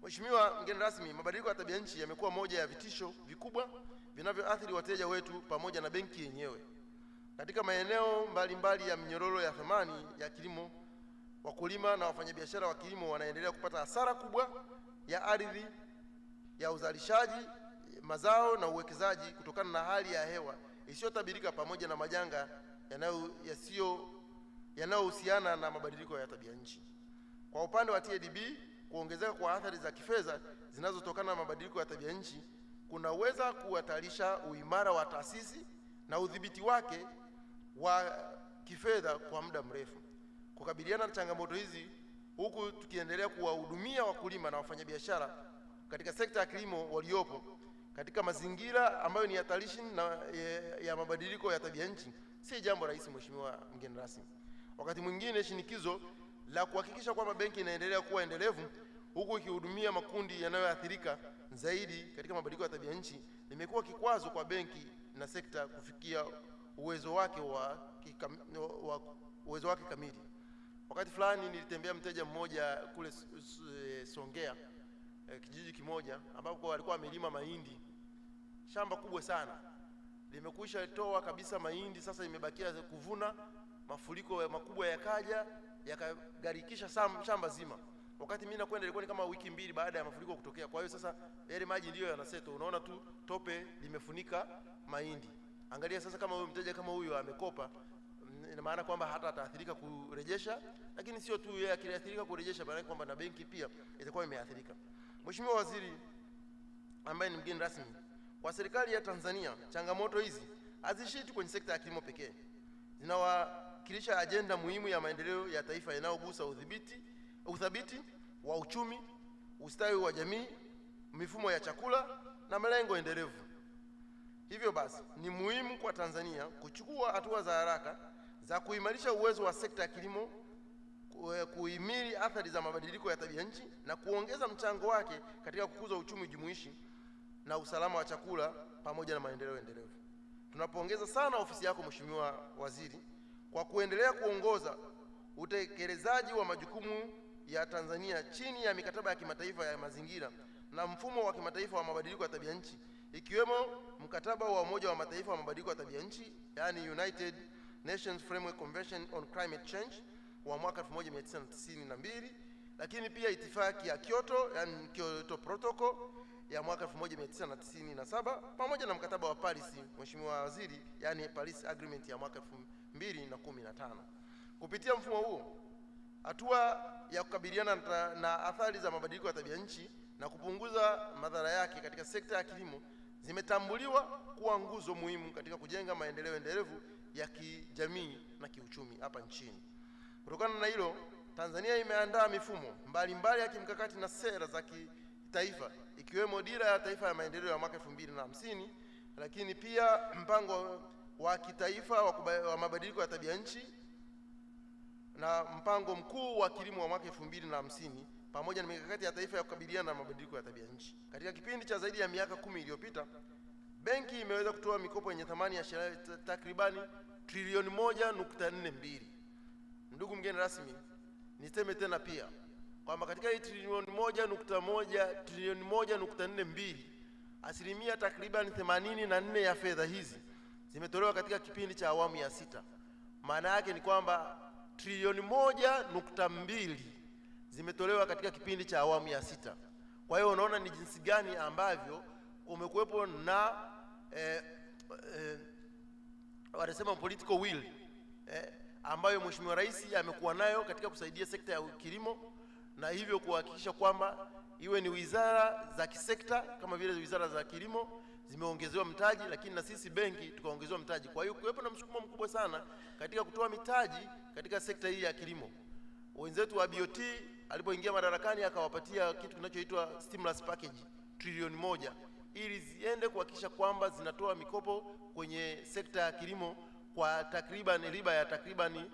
Mheshimiwa mgeni rasmi, mabadiliko ya tabia nchi yamekuwa moja ya vitisho vikubwa vinavyoathiri wateja wetu pamoja na benki yenyewe. Katika maeneo mbalimbali ya mnyororo ya thamani ya kilimo, wakulima na wafanyabiashara wa kilimo wanaendelea kupata hasara kubwa ya ardhi, ya uzalishaji mazao na uwekezaji kutokana na hali ya hewa isiyotabirika pamoja na majanga yanayohusiana na mabadiliko ya tabia nchi. Kwa upande wa TADB, kuongezeka kwa athari za kifedha zinazotokana na mabadiliko ya tabia nchi kunaweza kuhatarisha uimara wa taasisi na udhibiti wake wa kifedha kwa muda mrefu. Kukabiliana na changamoto hizi, huku tukiendelea kuwahudumia wakulima na wafanyabiashara katika sekta ya kilimo waliopo katika mazingira ambayo ni hatarishi ya mabadiliko ya tabia nchi, si jambo rahisi, Mheshimiwa mgeni rasmi. Wakati mwingine shinikizo la kuhakikisha kwamba benki inaendelea kuwa endelevu huku ikihudumia makundi yanayoathirika zaidi katika mabadiliko ya tabia nchi limekuwa kikwazo kwa benki na sekta kufikia uwezo wake kamili. Wakati fulani nilitembea mteja mmoja kule Songea, kijiji kimoja ambapo alikuwa amelima mahindi, shamba kubwa sana, limekwisha toa kabisa mahindi, sasa imebakia kuvuna. Mafuriko makubwa yakaja yakagarikisha shamba zima. Wakati mimi nakwenda ilikuwa ni kama wiki mbili baada ya mafuriko kutokea. Kwa hiyo sasa yale maji ndiyo yanaseto, unaona tu tope limefunika mahindi. Angalia sasa, kama huyo mteja kama huyo amekopa, ina maana kwamba hata ataathirika kurejesha, lakini sio tu yeye akiathirika kurejesha, bali kwamba na benki pia itakuwa imeathirika. Mheshimiwa Waziri ambaye ni mgeni rasmi, kwa serikali ya Tanzania, changamoto hizi haziishii tu kwenye sekta ya kilimo pekee. Zinawakilisha ajenda muhimu ya maendeleo ya taifa yanayogusa uthabiti wa uchumi, ustawi wa jamii, mifumo ya chakula na malengo endelevu. Hivyo basi, ni muhimu kwa Tanzania kuchukua hatua za haraka za kuimarisha uwezo wa sekta ya kilimo kuhimili athari za mabadiliko ya tabia nchi na kuongeza mchango wake katika kukuza uchumi jumuishi na usalama wa chakula pamoja na maendeleo endelevu. Tunapongeza sana ofisi yako Mheshimiwa Waziri kwa kuendelea kuongoza utekelezaji wa majukumu ya Tanzania chini ya mikataba ya kimataifa ya mazingira na mfumo wa kimataifa wa mabadiliko ya tabia nchi, ikiwemo mkataba wa Umoja wa Mataifa wa mabadiliko ya tabia nchi, yani United Nations Framework Convention on Climate Change wa mwaka 1992, lakini pia itifaki ya Kyoto, yani Kyoto Protocol ya mwaka 1997, pamoja na mkataba wa Paris, Mheshimiwa Waziri, yani Paris Agreement ya mwaka 2015. Kupitia mfumo huo, hatua ya kukabiliana na athari za mabadiliko ya tabia nchi na kupunguza madhara yake katika sekta ya kilimo zimetambuliwa kuwa nguzo muhimu katika kujenga maendeleo endelevu ya kijamii na kiuchumi hapa nchini. Kutokana na hilo, Tanzania imeandaa mifumo mbalimbali ya kimkakati na sera za kitaifa, ikiwemo Dira ya Taifa ya Maendeleo ya mwaka 2050, lakini pia mpango wa kitaifa wa mabadiliko ya tabia nchi na mpango mkuu wa kilimo wa mwaka 2050, pamoja na mikakati ya taifa ya kukabiliana na mabadiliko ya tabia nchi. Katika kipindi cha zaidi ya miaka 10 iliyopita, benki imeweza kutoa mikopo yenye thamani ya takribani trilioni 1.42. Ndugu mgeni rasmi, niseme tena pia kwamba katika hii trilioni 1.42, asilimia takribani 84 ya fedha hizi zimetolewa katika kipindi cha awamu ya 6. Maana yake ni kwamba trilioni 1.2 zimetolewa katika kipindi cha awamu ya 6. Kwa hiyo unaona ni jinsi gani ambavyo kumekuwepo na wanasema political will ambayo Mheshimiwa Rais amekuwa nayo katika kusaidia sekta ya kilimo, na hivyo kuhakikisha kwamba iwe ni wizara za kisekta kama vile wizara za kilimo zimeongezewa mtaji, lakini na sisi benki tukaongezewa mtaji. Kwa hiyo kuwepo na msukumo mkubwa sana katika kutoa mitaji katika sekta hii ya kilimo. Wenzetu wa BOT alipoingia madarakani akawapatia kitu kinachoitwa stimulus package trilioni 1 ili ziende kuhakikisha kwamba zinatoa mikopo kwenye sekta ya kilimo kwa takriban riba ya takriban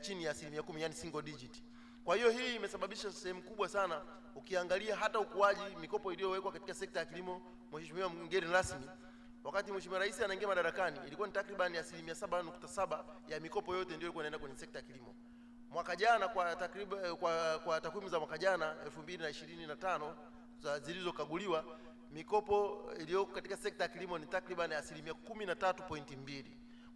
chini ya 10%, yani single digit. Kwa hiyo hii imesababisha sehemu kubwa sana, ukiangalia hata ukuaji mikopo iliyowekwa katika sekta ya kilimo. Mheshimiwa mgeni rasmi, wakati Mheshimiwa Rais anaingia madarakani ilikuwa ni takriban 7.7% ya mikopo yote ndio ilikuwa inaenda kwenye sekta ya kilimo. Mwaka jana kwa takwimu za mwaka jana 2025 zilizokaguliwa, mikopo iliyoko katika sekta ya kilimo ni takriban 13.2%.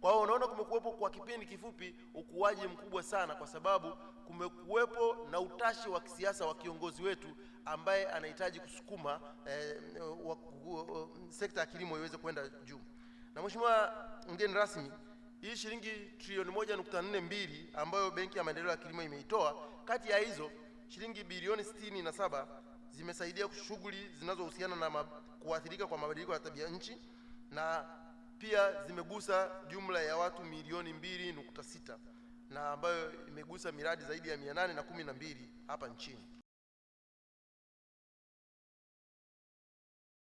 Kwa hiyo unaona kumekuwepo kwa kipindi kifupi ukuaji mkubwa sana, kwa sababu kumekuwepo na utashi wa kisiasa wa kiongozi wetu ambaye anahitaji kusukuma sekta ya kilimo iweze kwenda juu. Na Mheshimiwa mgeni rasmi, hii shilingi trilioni 1.42 ambayo Benki ya Maendeleo ya Kilimo imeitoa, kati ya hizo shilingi bilioni 67 zimesaidia shughuli zinazohusiana na kuathirika kwa mabadiliko ya tabia nchi, na pia zimegusa jumla ya watu milioni 2.6, na ambayo imegusa miradi zaidi ya 812 hapa nchini.